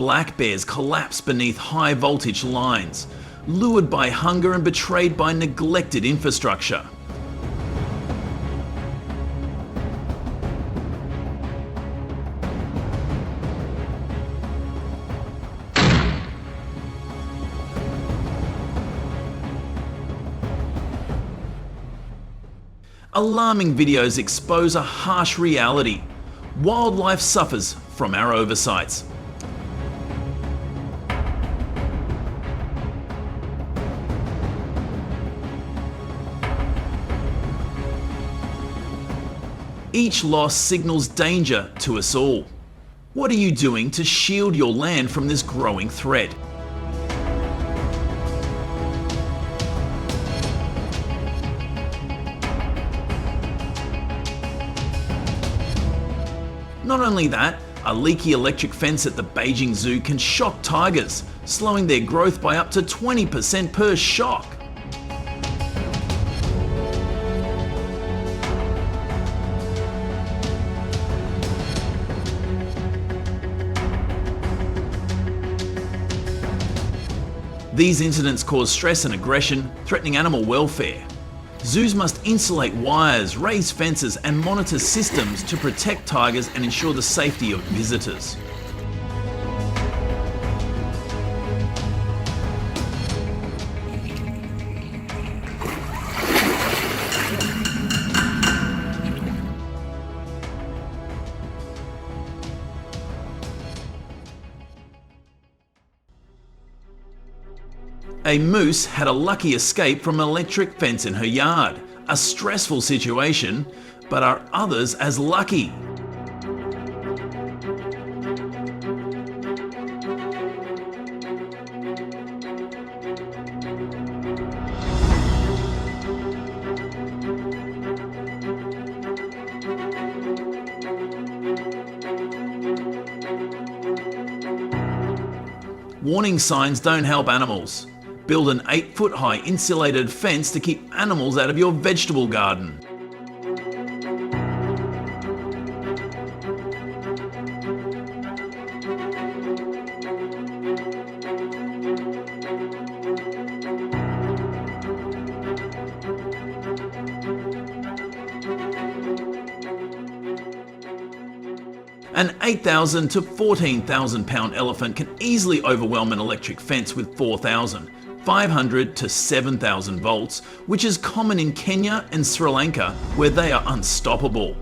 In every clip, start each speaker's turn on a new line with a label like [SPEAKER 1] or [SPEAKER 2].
[SPEAKER 1] Black bears collapse beneath high voltage lines, lured by hunger and betrayed by neglected infrastructure. Alarming videos expose a harsh reality. Wildlife suffers from our oversights. Each loss signals danger to us all. What are you doing to shield your land from this growing threat? Not only that, a leaky electric fence at the Beijing Zoo can shock tigers, slowing their growth by up to 20% per shock. These incidents cause stress and aggression, threatening animal welfare. Zoos must insulate wires, raise fences, and monitor systems to protect tigers and ensure the safety of visitors. A moose had a lucky escape from an electric fence in her yard. A stressful situation, but are others as lucky? Warning signs don't help animals. Build an 8-foot high insulated fence to keep animals out of your vegetable garden. An 8,000 to 14,000 pound elephant can easily overwhelm an electric fence with 4,500 to 7,000 volts, which is common in Kenya and Sri Lanka, where they are unstoppable.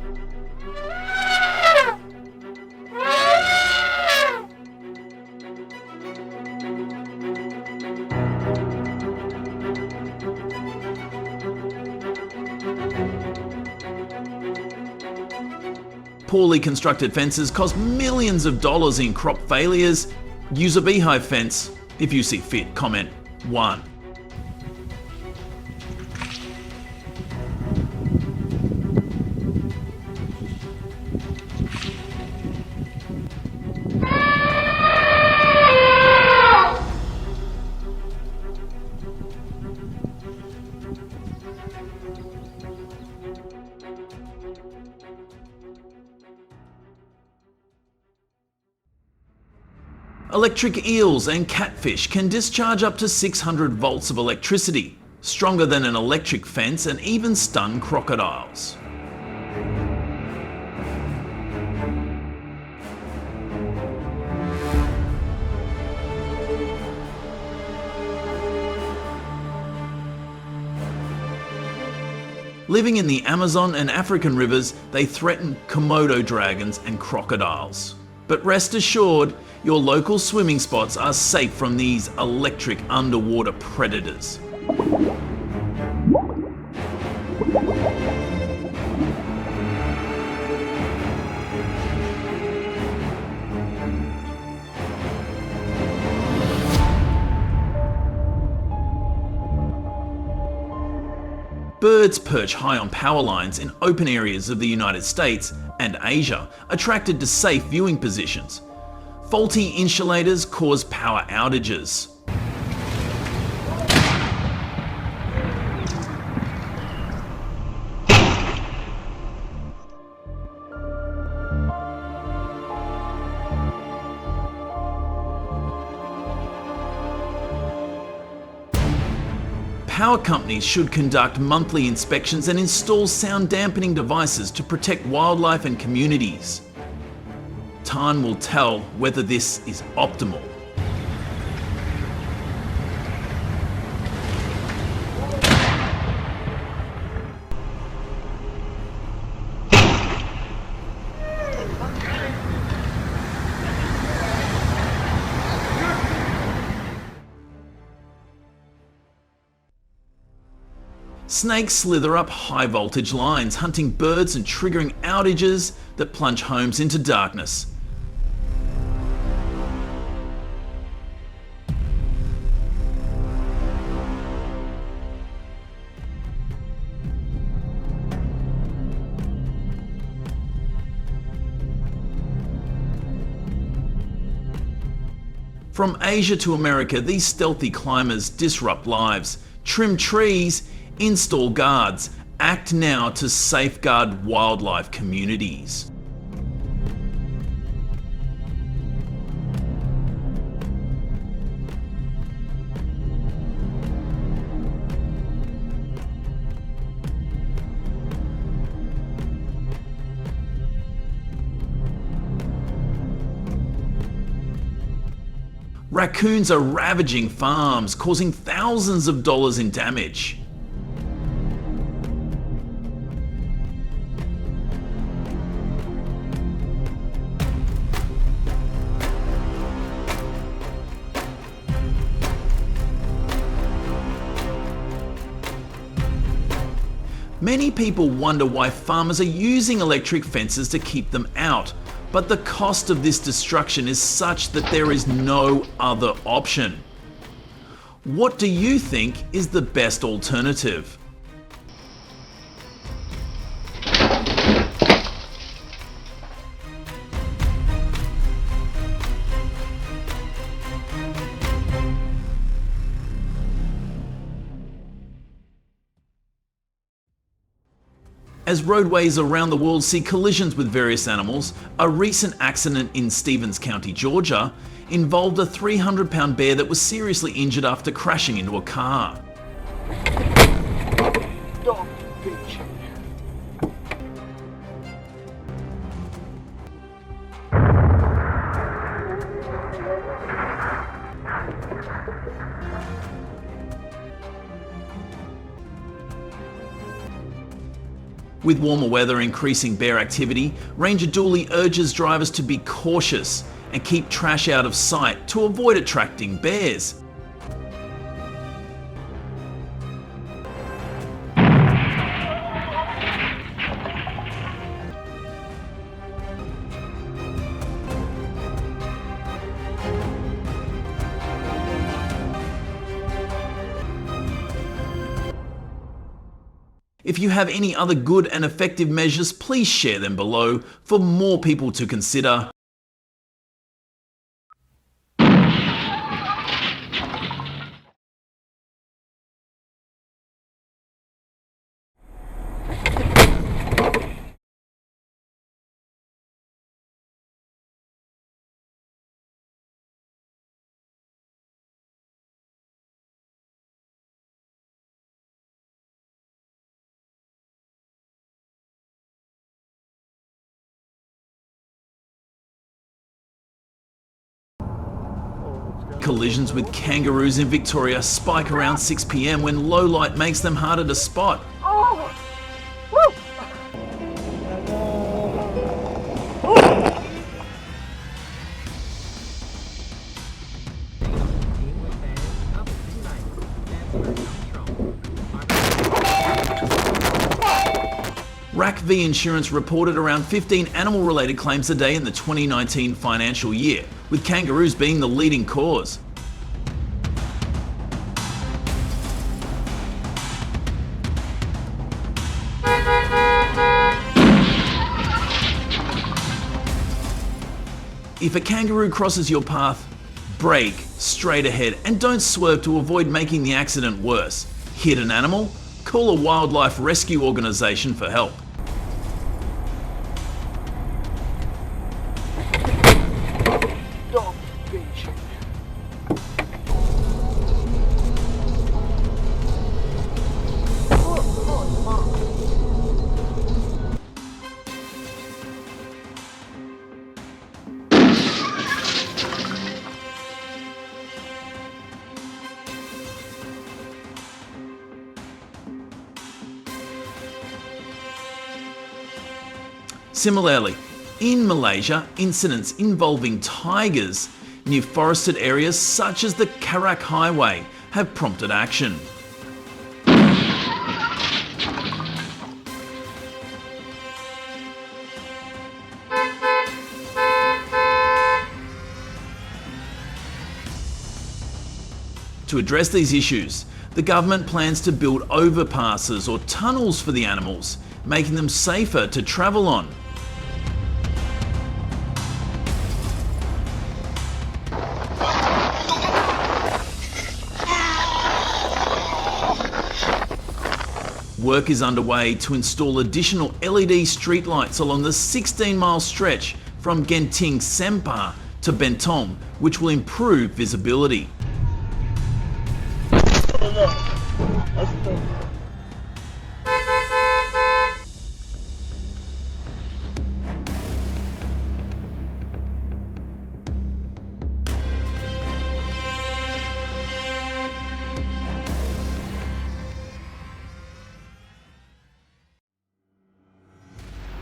[SPEAKER 1] Poorly constructed fences cost millions of dollars in crop failures. Use a beehive fence if you see fit. Comment 1. Electric eels and catfish can discharge up to 600 volts of electricity, stronger than an electric fence, and even stun crocodiles. Living in the Amazon and African rivers, they threaten Komodo dragons and crocodiles. But rest assured, your local swimming spots are safe from these electric underwater predators. Birds perch high on power lines in open areas of the United States and Asia, attracted to safe viewing positions. Faulty insulators cause power outages. Power companies should conduct monthly inspections and install sound dampening devices to protect wildlife and communities. Time will tell whether this is optimal. Snakes slither up high voltage lines, hunting birds and triggering outages that plunge homes into darkness. From Asia to America, these stealthy climbers disrupt lives, trim trees, install guards, act now to safeguard wildlife communities. Raccoons are ravaging farms, causing thousands of dollars in damage. Many people wonder why farmers are using electric fences to keep them out, but the cost of this destruction is such that there is no other option. What do you think is the best alternative? As roadways around the world see collisions with various animals, a recent accident in Stevens County, Georgia, involved a 300-pound bear that was seriously injured after crashing into a car.
[SPEAKER 2] Dog bitch.
[SPEAKER 1] With warmer weather increasing bear activity, Ranger Dooley urges drivers to be cautious and keep trash out of sight to avoid attracting bears. If you have any other good and effective measures, please share them below for more people to consider. Collisions with kangaroos in Victoria spike around 6 p.m. when low light makes them harder to spot.
[SPEAKER 2] Oh! Woo!
[SPEAKER 1] RAC V Insurance reported around 15 animal-related claims a day in the 2019 financial year, with kangaroos being the leading cause. If a kangaroo crosses your path, brake straight ahead and don't swerve to avoid making the accident worse. Hit an animal? Call a wildlife rescue organisation for help.
[SPEAKER 2] Dog bitch.
[SPEAKER 1] Similarly, in Malaysia, incidents involving tigers near forested areas such as the Karak Highway have prompted action. To address these issues, the government plans to build overpasses or tunnels for the animals, making them safer to travel on. Work is underway to install additional LED streetlights along the 16-mile stretch from Genting Sempah to Bentong, which will improve visibility.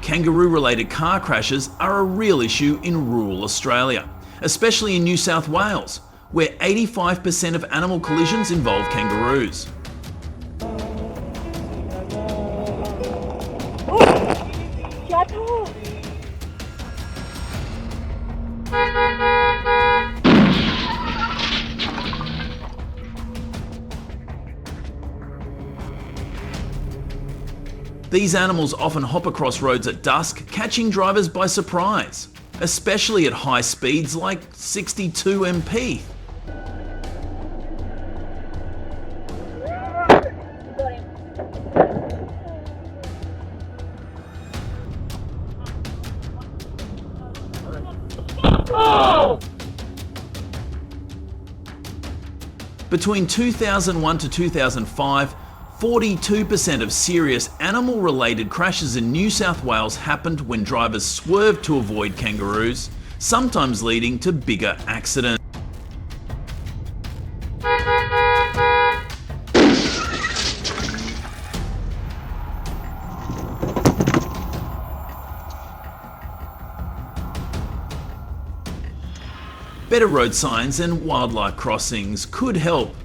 [SPEAKER 1] Kangaroo-related car crashes are a real issue in rural Australia, especially in New South Wales, where 85% of animal collisions involve kangaroos. These animals often hop across roads at dusk, catching drivers by surprise, especially at high speeds like 62 mph. Between 2001 to 2005, 42% of serious animal-related crashes in New South Wales happened when drivers swerved to avoid kangaroos, sometimes leading to bigger accidents. Better road signs and wildlife crossings could help.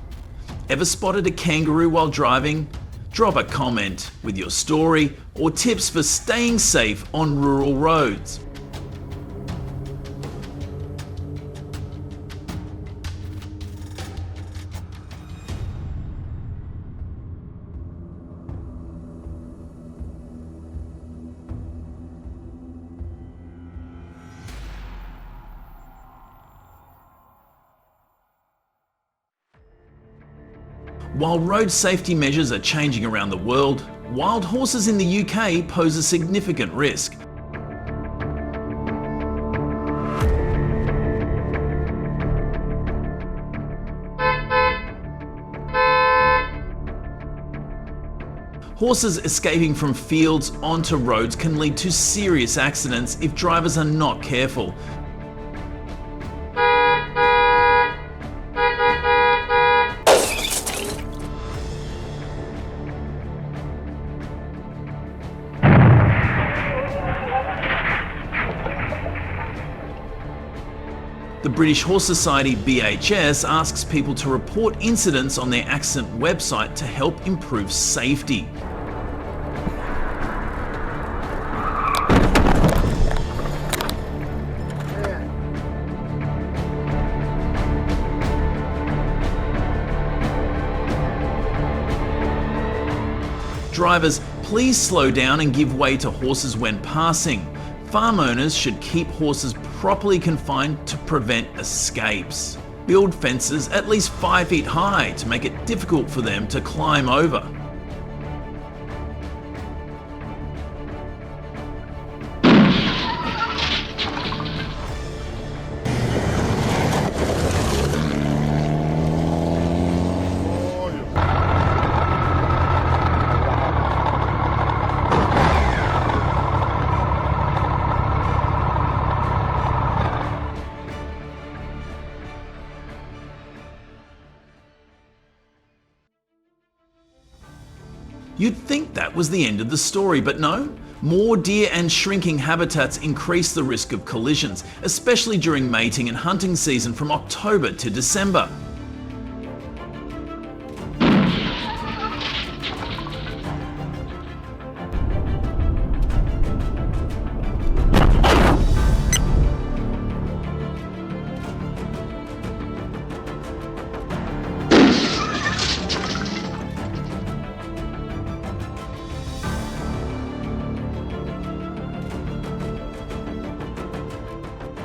[SPEAKER 1] Ever spotted a kangaroo while driving? Drop a comment with your story or tips for staying safe on rural roads. While road safety measures are changing around the world, wild horses in the UK pose a significant risk. Horses escaping from fields onto roads can lead to serious accidents if drivers are not careful. The British Horse Society BHS asks people to report incidents on their accident website to help improve safety. Drivers, please slow down and give way to horses when passing. Farm owners should keep horses properly confined to prevent escapes. Build fences at least 5 feet high to make it difficult for them to climb over. You'd think that was the end of the story, but no, More deer and shrinking habitats increase the risk of collisions, especially during mating and hunting season from October to December.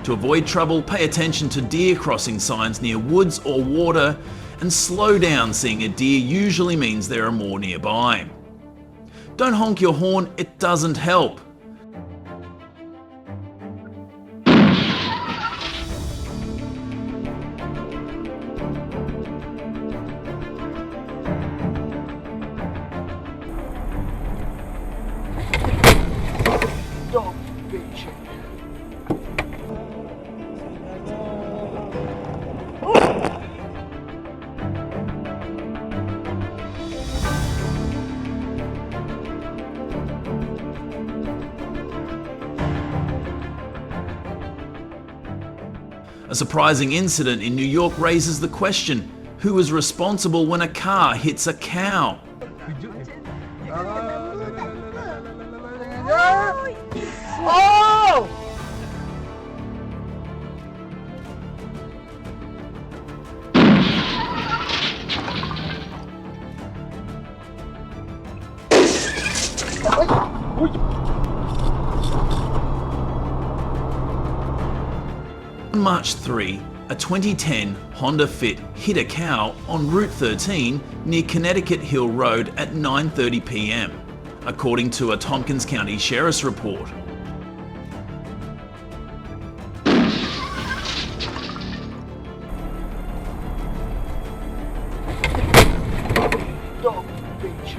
[SPEAKER 1] To avoid trouble, pay attention to deer crossing signs near woods or water, and slow down. Seeing a deer usually means there are more nearby. Don't honk your horn, it doesn't help.
[SPEAKER 2] Dog bitch.
[SPEAKER 1] A surprising incident in New York raises the question, who is responsible when a car hits a cow?
[SPEAKER 2] Oh!
[SPEAKER 1] On March 3, a 2010 Honda Fit hit a cow on Route 13 near Connecticut Hill Road at 9:30 p.m, according to a Tompkins County Sheriff's report.
[SPEAKER 2] Dog bitch.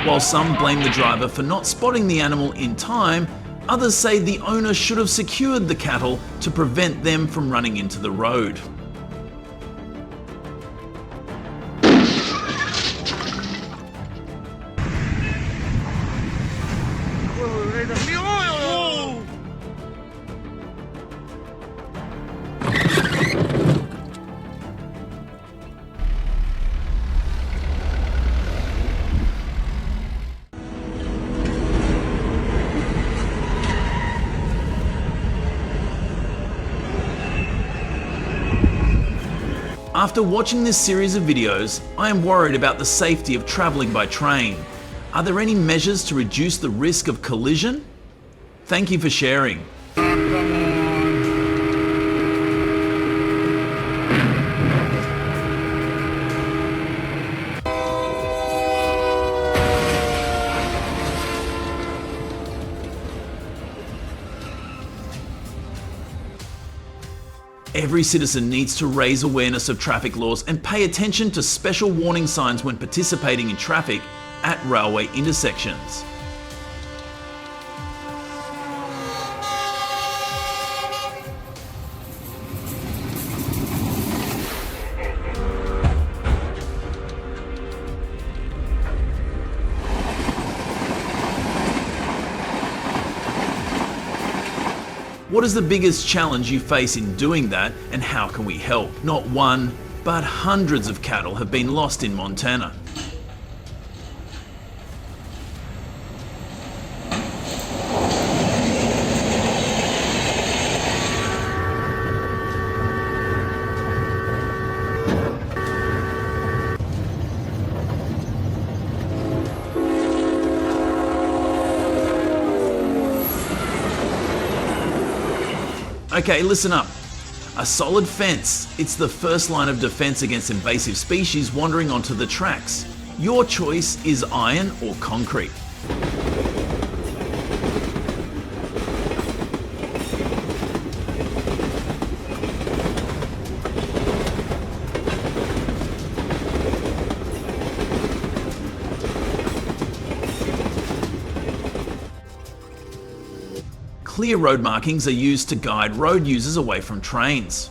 [SPEAKER 1] While some blame the driver for not spotting the animal in time, others say the owner should have secured the cattle to prevent them from running into the road. After watching this series of videos, I am worried about the safety of travelling by train. Are there any measures to reduce the risk of collision? Thank you for sharing. Every citizen needs to raise awareness of traffic laws and pay attention to special warning signs when participating in traffic at railway intersections. What is the biggest challenge you face in doing that, and how can we help? Not one, but hundreds of cattle have been lost in Montana. Okay, listen up. A solid fence. It's the first line of defense against invasive species wandering onto the tracks. Your choice is iron or concrete. Clear road markings are used to guide road users away from trains.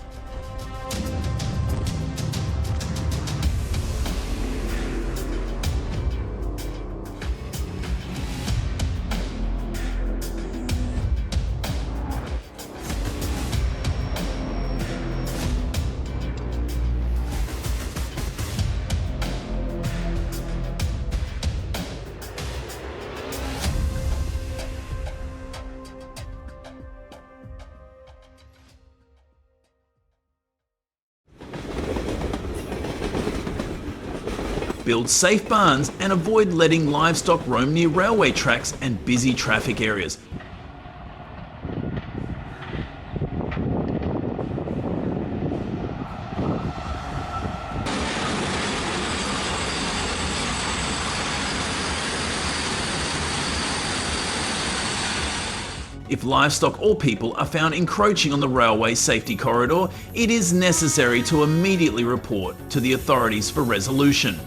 [SPEAKER 1] Build safe barns and avoid letting livestock roam near railway tracks and busy traffic areas. If livestock or people are found encroaching on the railway safety corridor, it is necessary to immediately report to the authorities for resolution.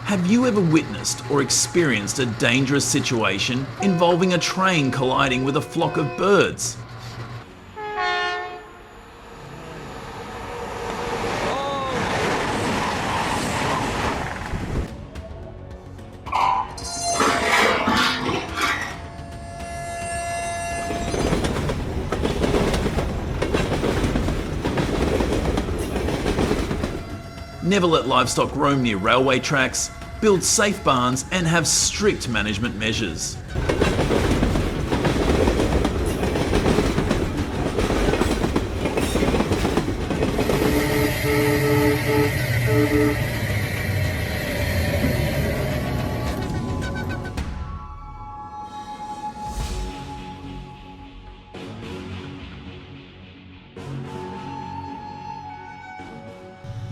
[SPEAKER 1] Have you ever witnessed or experienced a dangerous situation involving a train colliding with a flock of birds? Never let livestock roam near railway tracks, build safe barns and have strict management measures.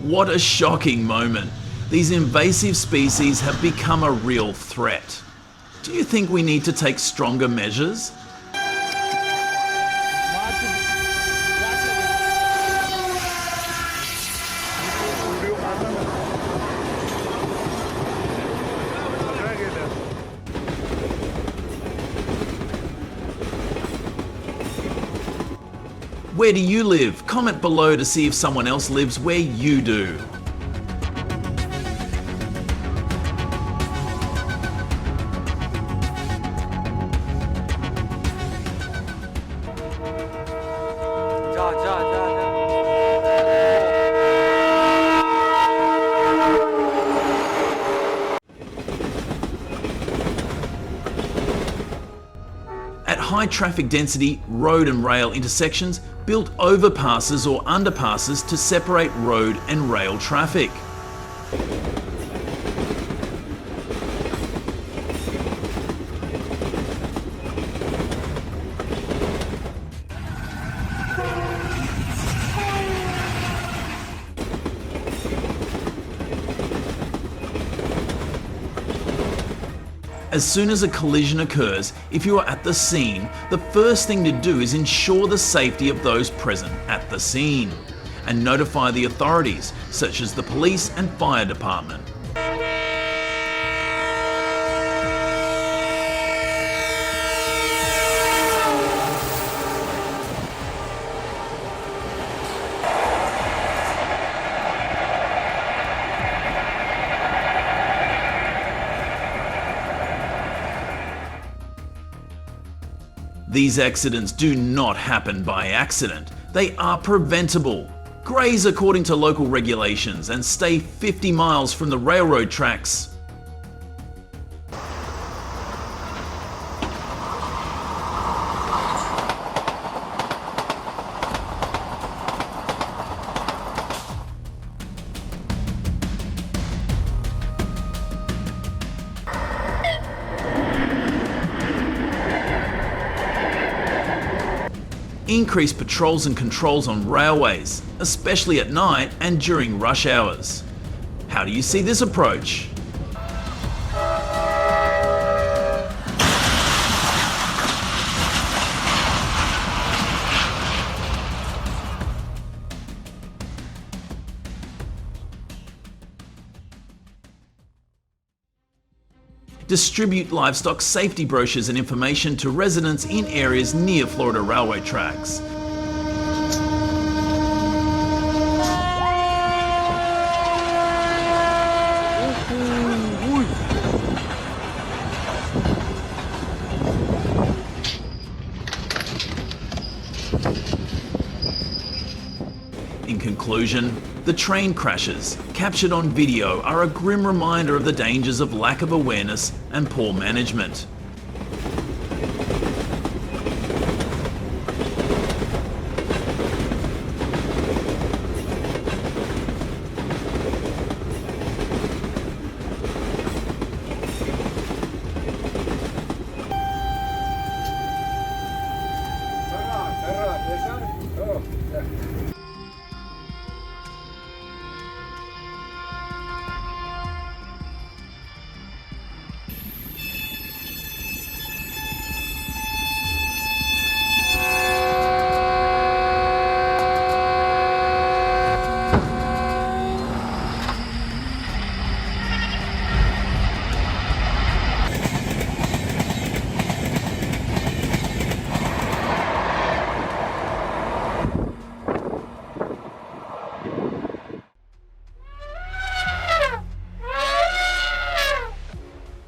[SPEAKER 1] What a shocking moment. These invasive species have become a real threat. Do you think we need to take stronger measures? Where do you live? Comment below to see if someone else lives where you do. At high traffic density road and rail intersections, build overpasses or underpasses to separate road and rail traffic. As soon as a collision occurs, if you are at the scene, the first thing to do is ensure the safety of those present at the scene and notify the authorities, such as the police and fire department. These accidents do not happen by accident. They are preventable. Graze according to local regulations and stay 50 miles from the railroad tracks. Increase patrols and controls on railways, especially at night and during rush hours. How do you see this approach? Distribute livestock safety brochures and information to residents in areas near Florida railway tracks. conclusion, the train crashes, captured on video, are a grim reminder of the dangers of lack of awareness and poor management.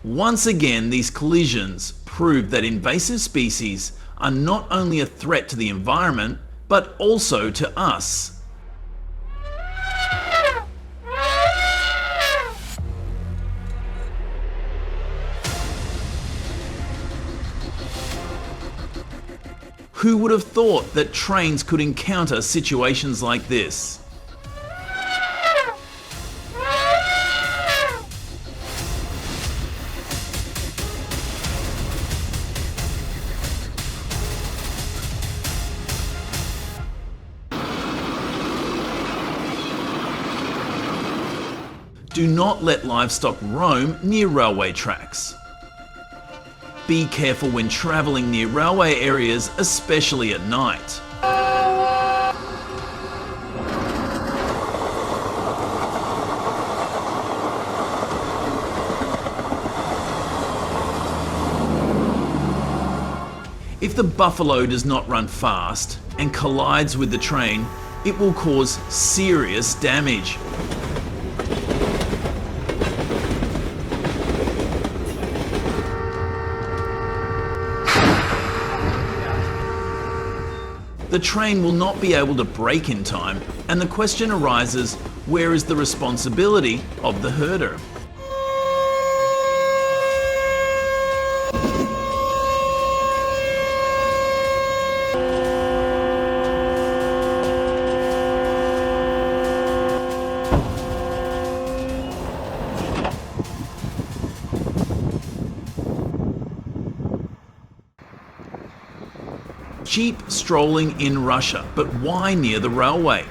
[SPEAKER 1] Once again, these collisions prove that invasive species are not only a threat to the environment, but also to us. Who would have thought that trains could encounter situations like this? Do not let livestock roam near railway tracks. Be careful when travelling near railway areas, especially at night. If the buffalo does not run fast and collides with the train, it will cause serious damage. The train will not be able to brake in time, and the question arises, where is the responsibility of the herder? Sheep strolling in Russia, but why near the railway?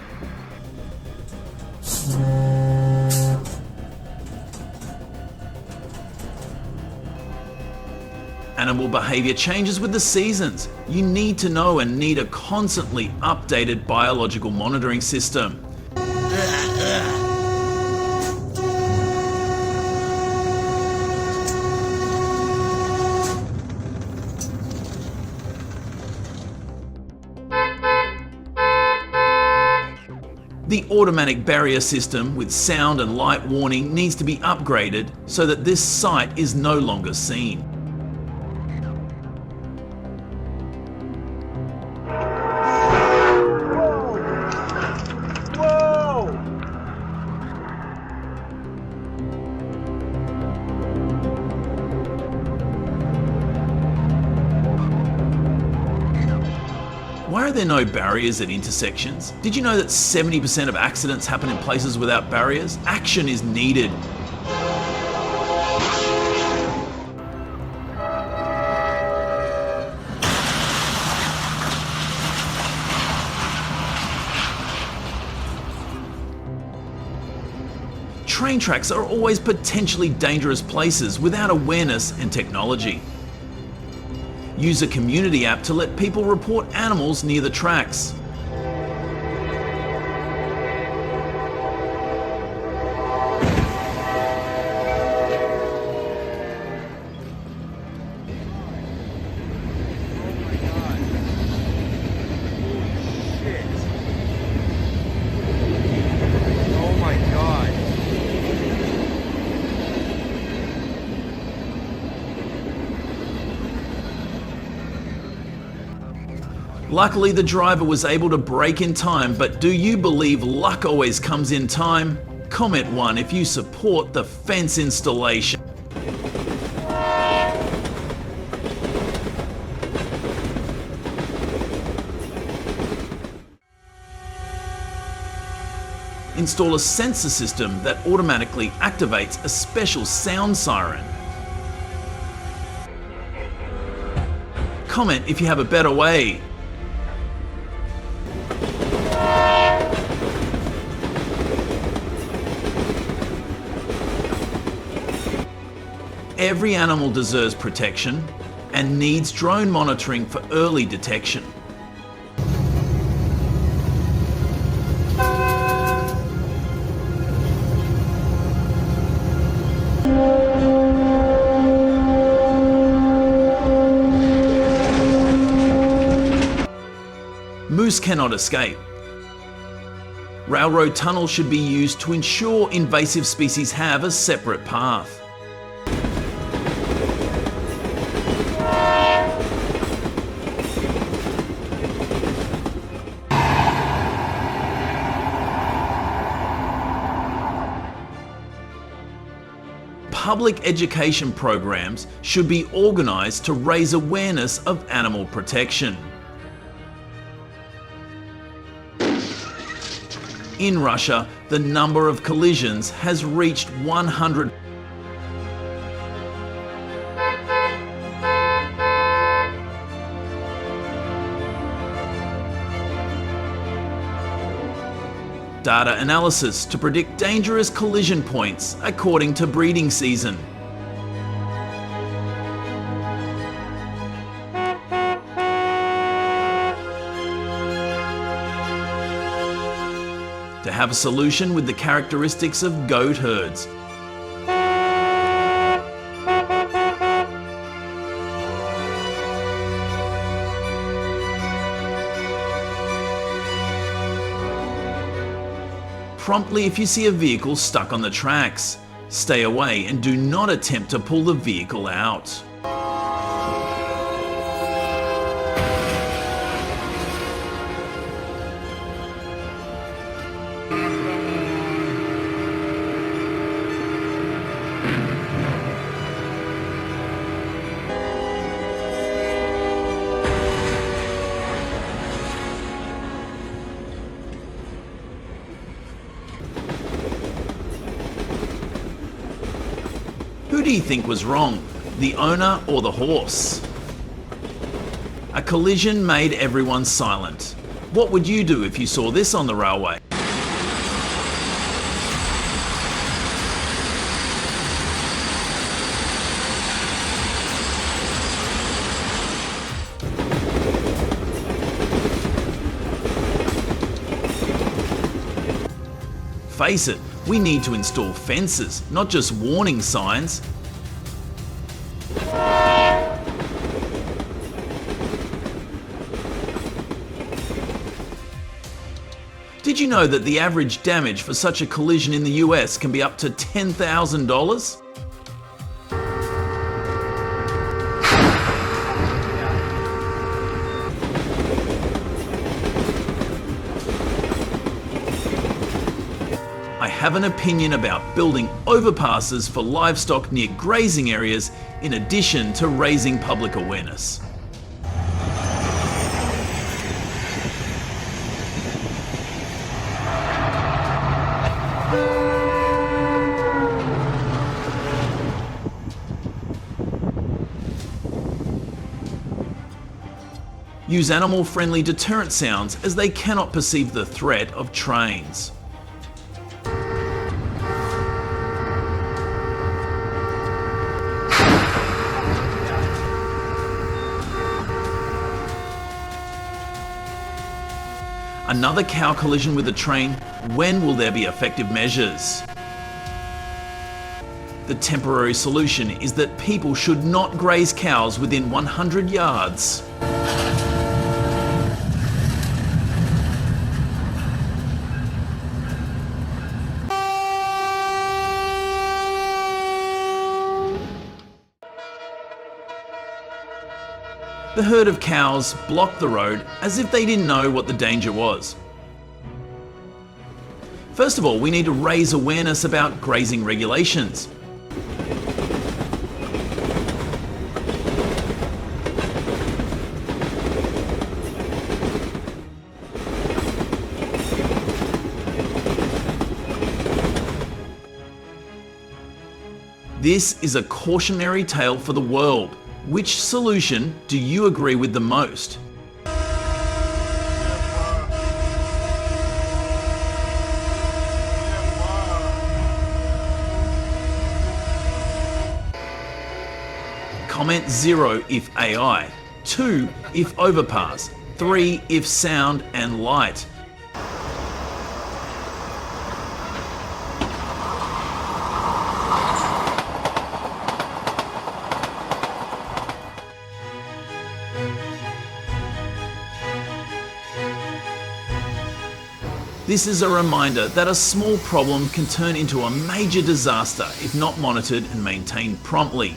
[SPEAKER 1] Animal behavior changes with the seasons. You need to know and need a constantly updated biological monitoring system. The automatic barrier system with sound and light warning needs to be upgraded so that this site is no longer seen.
[SPEAKER 2] Whoa!
[SPEAKER 1] Why are there no barriers at intersections? Did you know that 70% of accidents happen in places without barriers? Action is needed. Train tracks are always potentially dangerous places without awareness and technology. Use a community app to let people report animals near the tracks. Luckily, the driver was able to brake in time, but do you believe luck always comes in time? Comment 1 if you support the fence installation. Install a sensor system that automatically activates a special sound siren. Comment if you have a better way. Every animal deserves protection and needs drone monitoring for early detection. Moose cannot escape. Railroad tunnels should be used to ensure invasive species have a separate path. Public education programs should be organised to raise awareness of animal protection. In Russia, the number of collisions has reached 100. Data analysis to predict dangerous collision points according to breeding season. To have a solution with the characteristics of goat herds. Promptly if you see a vehicle stuck on the tracks. Stay away and do not attempt to pull the vehicle out. Who do you think was wrong, the owner or the horse? A collision made everyone silent. What would you do if you saw this on the railway? Face it, we need to install fences, not just warning signs. Did you know that the average damage for such a collision in the US can be up to $10,000? I have an opinion about building overpasses for livestock near grazing areas in addition to raising public awareness. Use animal-friendly deterrent sounds as they cannot perceive the threat of trains. Another cow collision with a train, when will there be effective measures? The temporary solution is that people should not graze cows within 100 yards. The herd of cows blocked the road as if they didn't know what the danger was. First of all, we need to raise awareness about grazing regulations. This is a cautionary tale for the world. Which solution do you agree with the most? Comment 0 if AI, 2 if overpass, 3 if sound and light. This is a reminder that a small problem can turn into a major disaster if not monitored and maintained promptly.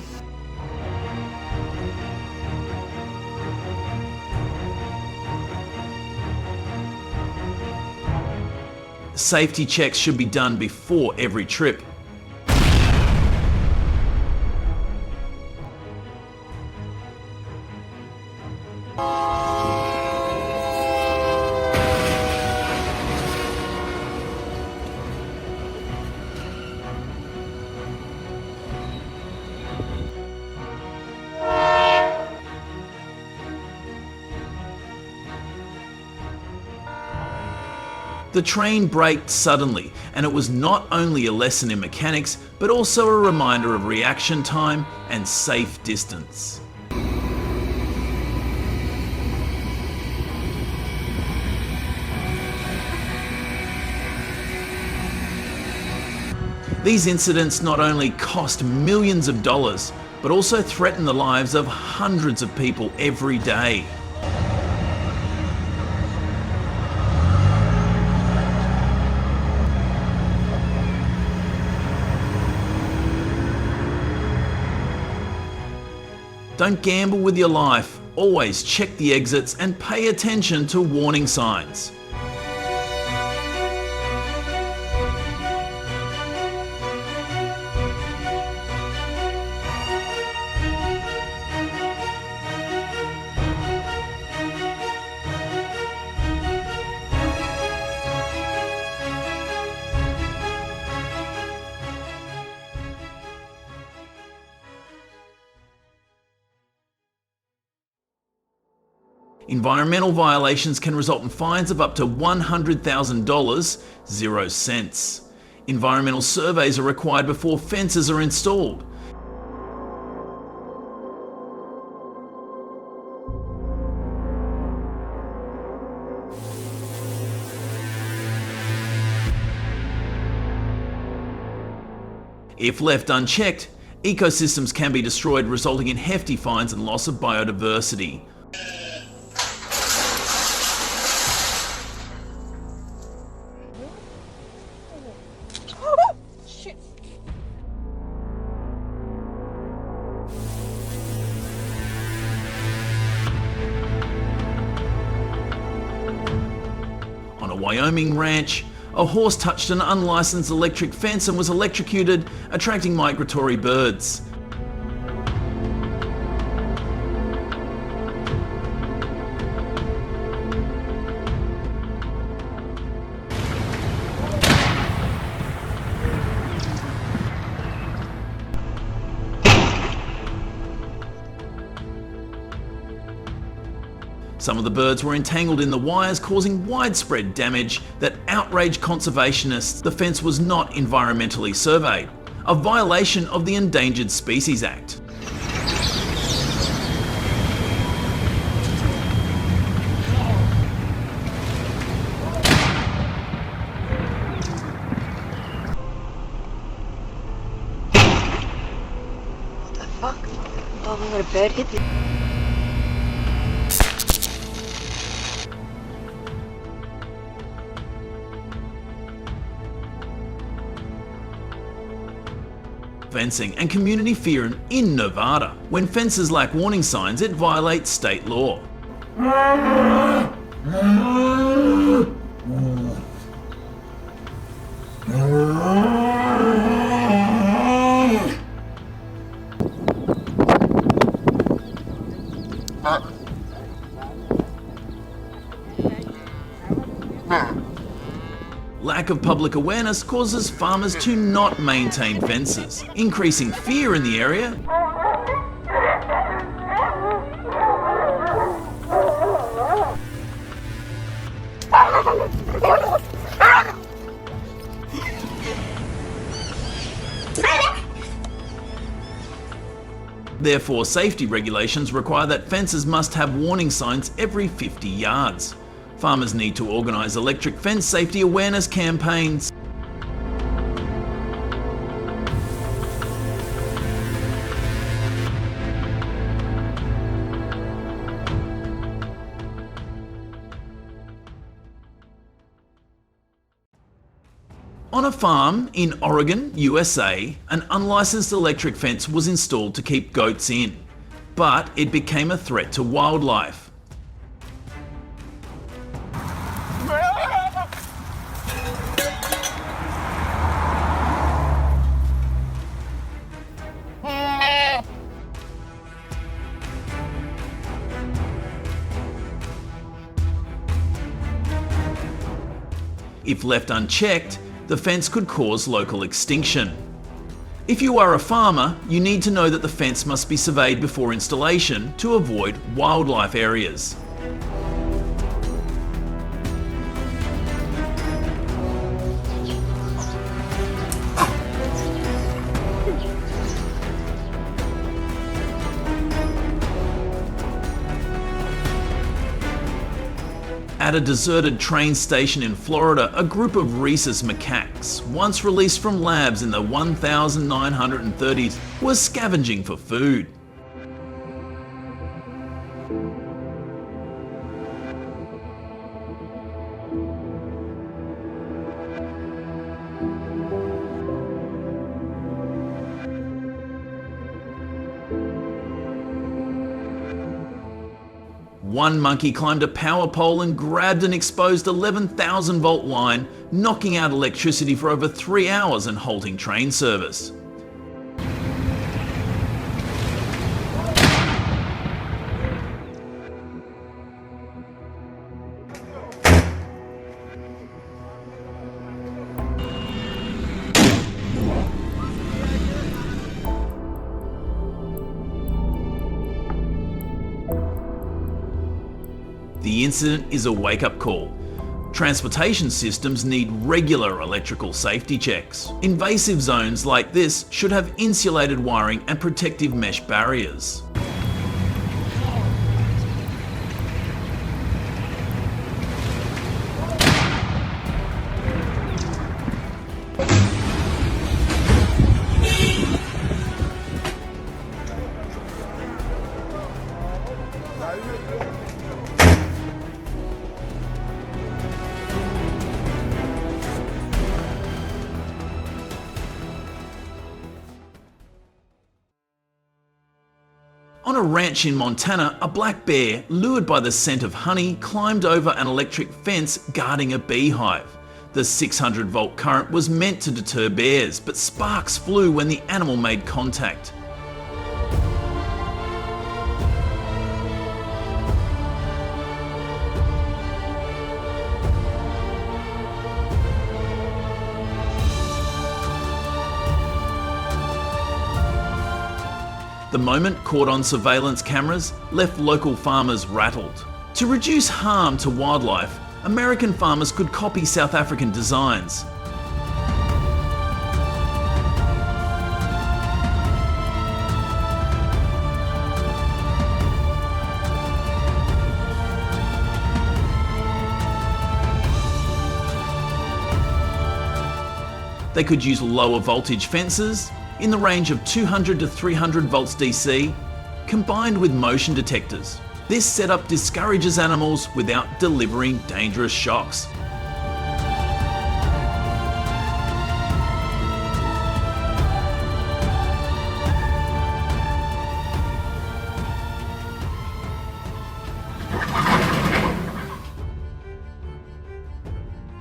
[SPEAKER 1] Safety checks should be done before every trip. The train braked suddenly, and it was not only a lesson in mechanics, but also a reminder of reaction time and safe distance. These incidents not only cost millions of dollars, but also threaten the lives of hundreds of people every day. Don't gamble with your life. Always check the exits and pay attention to warning signs. Environmental violations can result in fines of up to $100,000, 0 cents. Environmental surveys are required before fences are installed. If left unchecked, ecosystems can be destroyed, resulting in hefty fines and loss of biodiversity. On a Wyoming ranch, a horse touched an unlicensed electric fence and was electrocuted, attracting migratory birds. Some of the birds were entangled in the wires, causing widespread damage that outraged conservationists. The fence was not environmentally surveyed, a violation of the Endangered Species Act.
[SPEAKER 3] What the fuck? Oh, what a bird hit me.
[SPEAKER 1] fencing and community fear in Nevada. When fences lack warning signs, it violates state law. Lack of public awareness causes farmers to not maintain fences, increasing fear in the area. Therefore, safety regulations require that fences must have warning signs every 50 yards. Farmers need to organise electric fence safety awareness campaigns. On a farm in Oregon, USA, an unlicensed electric fence was installed to keep goats in, but it became a threat to wildlife. If left unchecked, the fence could cause local extinction. If you are a farmer, you need to know that the fence must be surveyed before installation to avoid wildlife areas. At a deserted train station in Florida, a group of rhesus macaques, once released from labs in the 1930s, were scavenging for food. One monkey climbed a power pole and grabbed an exposed 11,000 volt line, knocking out electricity for over 3 hours and halting train service. The incident is a wake-up call. Transportation systems need regular electrical safety checks. Invasive zones like this should have insulated wiring and protective mesh barriers. On a ranch in Montana, a black bear, lured by the scent of honey, climbed over an electric fence guarding a beehive. The 600 volt current was meant to deter bears, but sparks flew when the animal made contact. The moment caught on surveillance cameras left local farmers rattled. To reduce harm to wildlife, American farmers could copy South African designs. They could use lower voltage fences, in the range of 200 to 300 volts DC, combined with motion detectors. This setup discourages animals without delivering dangerous shocks.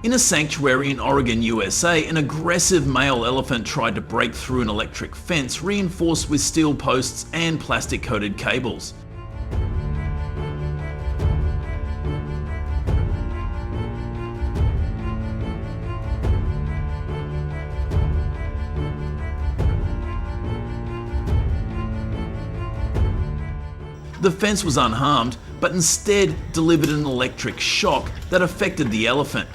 [SPEAKER 1] In a sanctuary in Oregon, USA, an aggressive male elephant tried to break through an electric fence reinforced with steel posts and plastic-coated cables. The fence was unharmed, but instead delivered an electric shock that affected the elephant.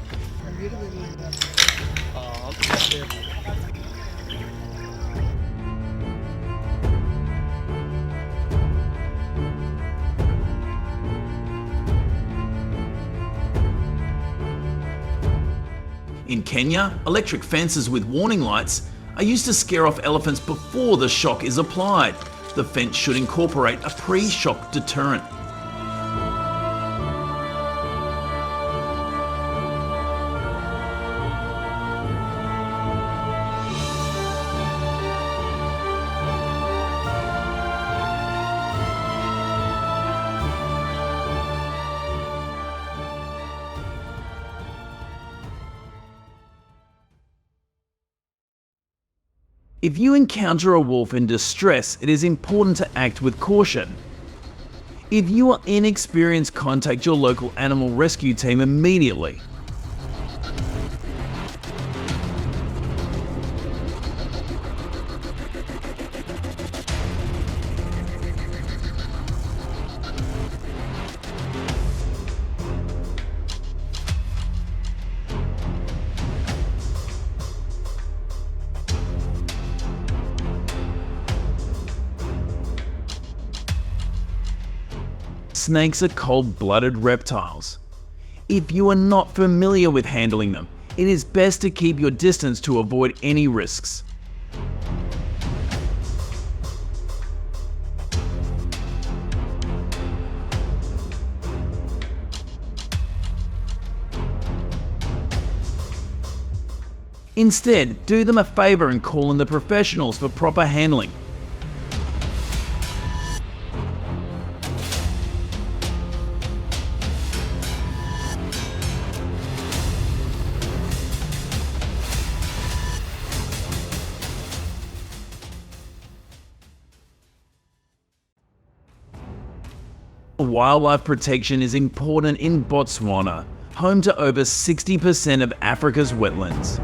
[SPEAKER 1] In Kenya, electric fences with warning lights are used to scare off elephants before the shock is applied. The fence should incorporate a pre-shock deterrent. If you encounter a wolf in distress, it is important to act with caution. If you are inexperienced, contact your local animal rescue team immediately. Snakes are cold-blooded reptiles. If you are not familiar with handling them, it is best to keep your distance to avoid any risks. Instead, do them a favor and call in the professionals for proper handling. Wildlife protection is important in Botswana, home to over 60% of Africa's wetlands.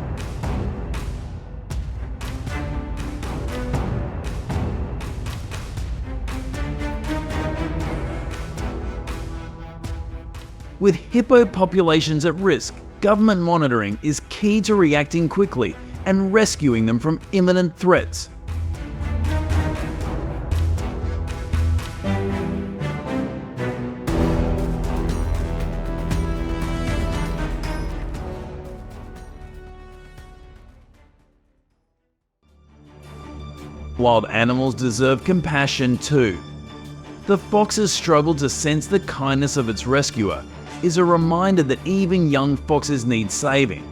[SPEAKER 1] With hippo populations at risk, government monitoring is key to reacting quickly and rescuing them from imminent threats. Wild animals deserve compassion too. The fox's struggle to sense the kindness of its rescuer is a reminder that even young foxes need saving.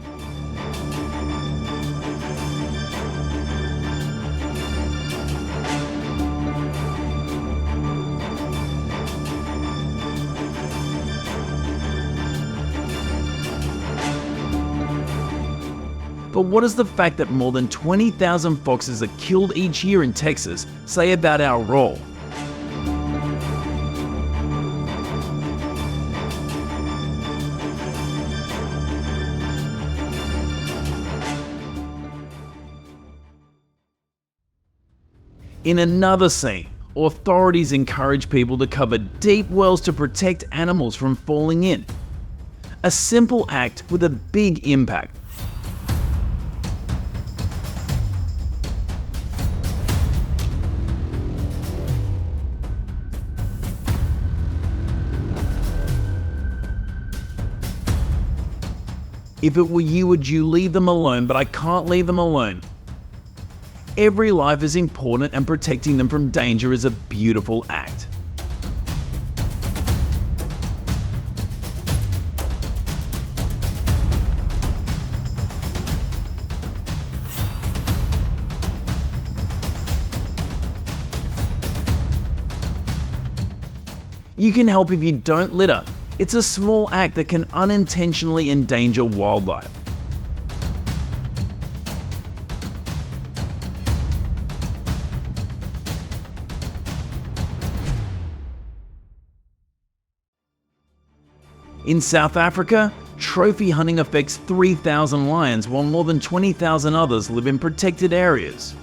[SPEAKER 1] But what does the fact that more than 20,000 foxes are killed each year in Texas say about our role? In another scene, authorities encourage people to cover deep wells to protect animals from falling in. A simple act with a big impact. If it were you, would you leave them alone? But I can't leave them alone. Every life is important and protecting them from danger is a beautiful act. You can help if you don't litter, It's a small act that can unintentionally endanger wildlife. In South Africa, trophy hunting affects 3,000 lions while more than 20,000 others live in protected areas.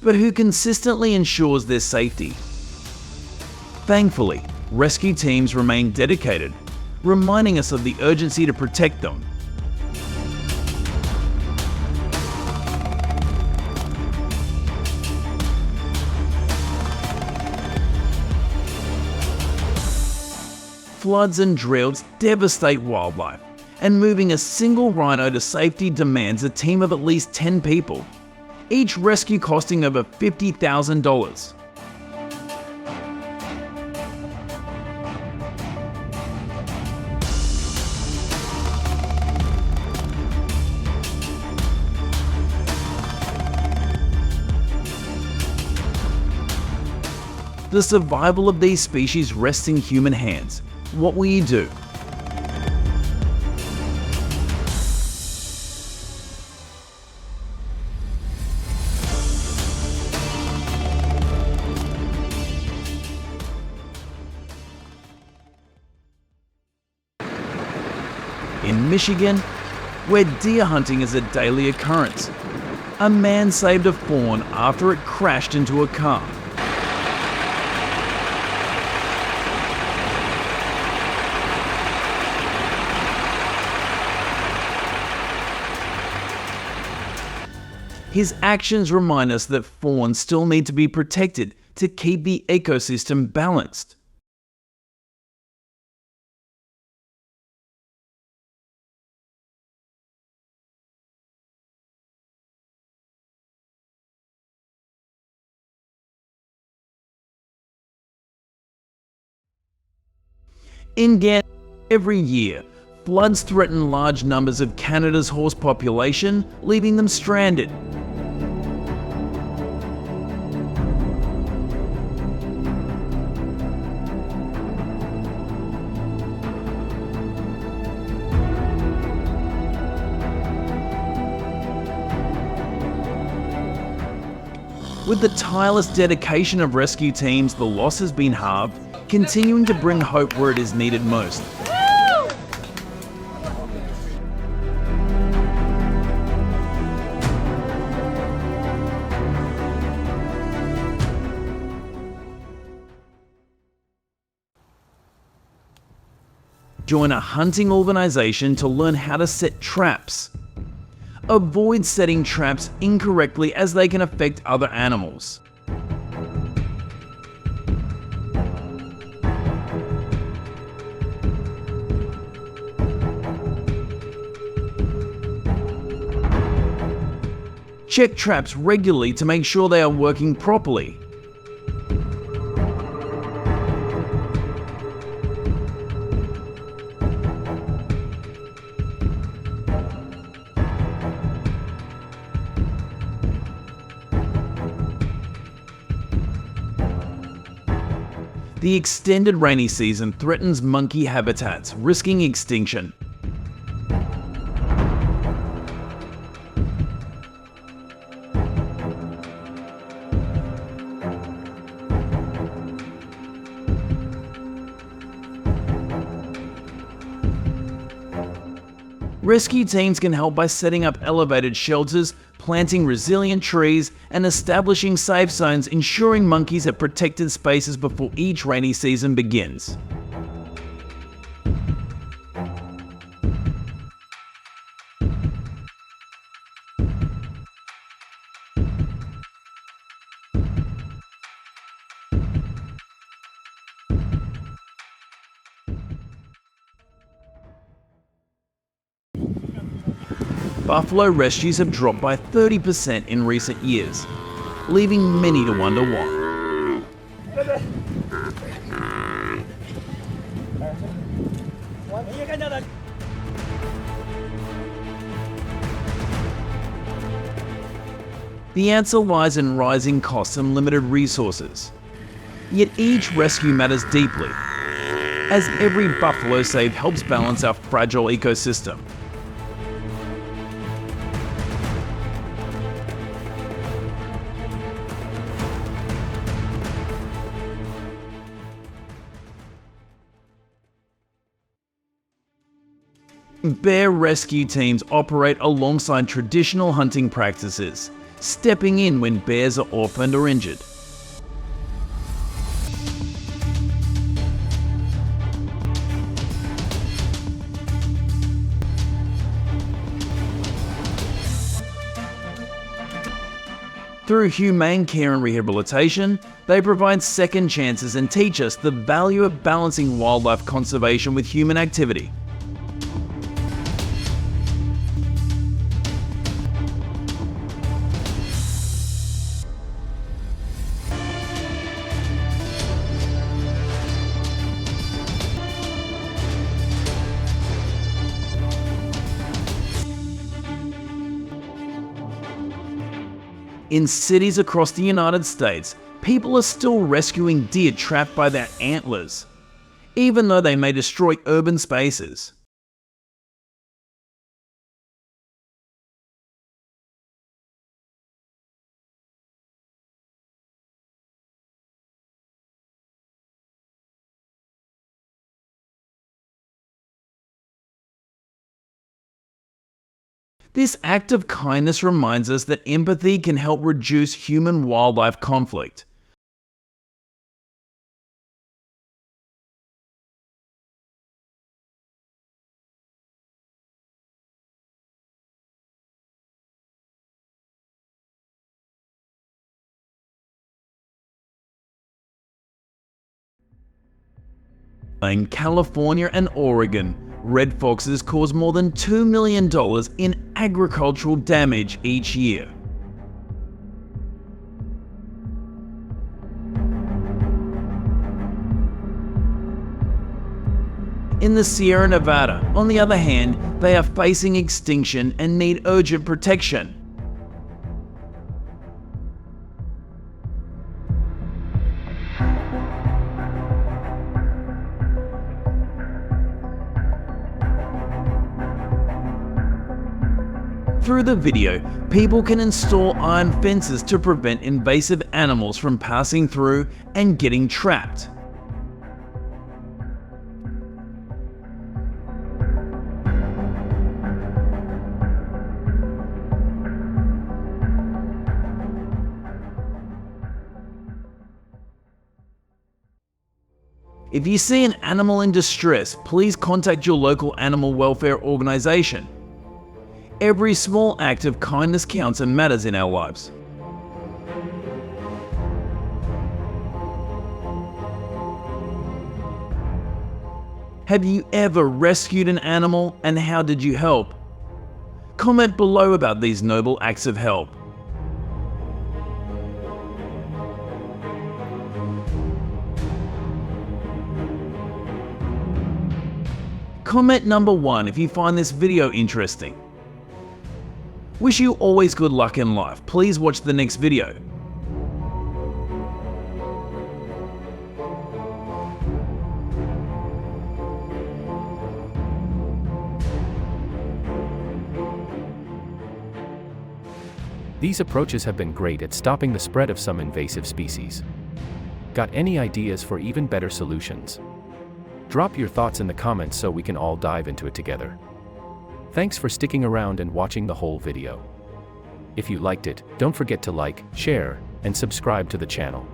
[SPEAKER 1] But who consistently ensures their safety? Thankfully, rescue teams remain dedicated, reminding us of the urgency to protect them. Floods and droughts devastate wildlife, and moving a single rhino to safety demands a team of at least 10 people, each rescue costing over $50,000. The survival of these species rests in human hands. What will you do? In Michigan, where deer hunting is a daily occurrence, a man saved a fawn after it crashed into a car. His actions remind us that fawns still need to be protected to keep the ecosystem balanced. In Ghana, every year, floods threaten large numbers of Canada's horse population, leaving them stranded. With the tireless dedication of rescue teams, the loss has been halved, continuing to bring hope where it is needed most. Join a hunting organization to learn how to set traps. Avoid setting traps incorrectly as they can affect other animals. Check traps regularly to make sure they are working properly. The extended rainy season threatens monkey habitats, risking extinction. Rescue teams can help by setting up elevated shelters, planting resilient trees, and establishing safe zones, ensuring monkeys have protected spaces before each rainy season begins. Buffalo rescues have dropped by 30% in recent years, leaving many to wonder why. The answer lies in rising costs and limited resources. Yet each rescue matters deeply, as every buffalo saved helps balance our fragile ecosystem. Bear rescue teams operate alongside traditional hunting practices, stepping in when bears are orphaned or injured. Through humane care and rehabilitation, they provide second chances and teach us the value of balancing wildlife conservation with human activity. In cities across the United States, people are still rescuing deer trapped by their antlers, even though they may destroy urban spaces. This act of kindness reminds us that empathy can help reduce human-wildlife conflict. In California and Oregon, red foxes cause more than $2 million in agricultural damage each year. In the Sierra Nevada, on the other hand, they are facing extinction and need urgent protection. Through the video, people can install iron fences to prevent invasive animals from passing through and getting trapped. If you see an animal in distress, please contact your local animal welfare organization. Every small act of kindness counts and matters in our lives. Have you ever rescued an animal, and how did you help? Comment below about these noble acts of help. Comment number 1 if you find this video interesting. Wish you always good luck in life. Please watch the next video.
[SPEAKER 4] These approaches have been great at stopping the spread of some invasive species. Got any ideas for even better solutions? Drop your thoughts in the comments so we can all dive into it together. Thanks for sticking around and watching the whole video. If you liked it, don't forget to like, share, and subscribe to the channel.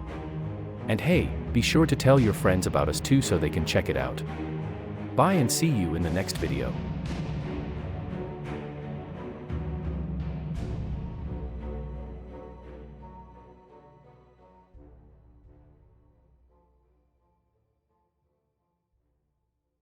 [SPEAKER 4] And hey, be sure to tell your friends about us too so they can check it out. Bye and see you in the next video.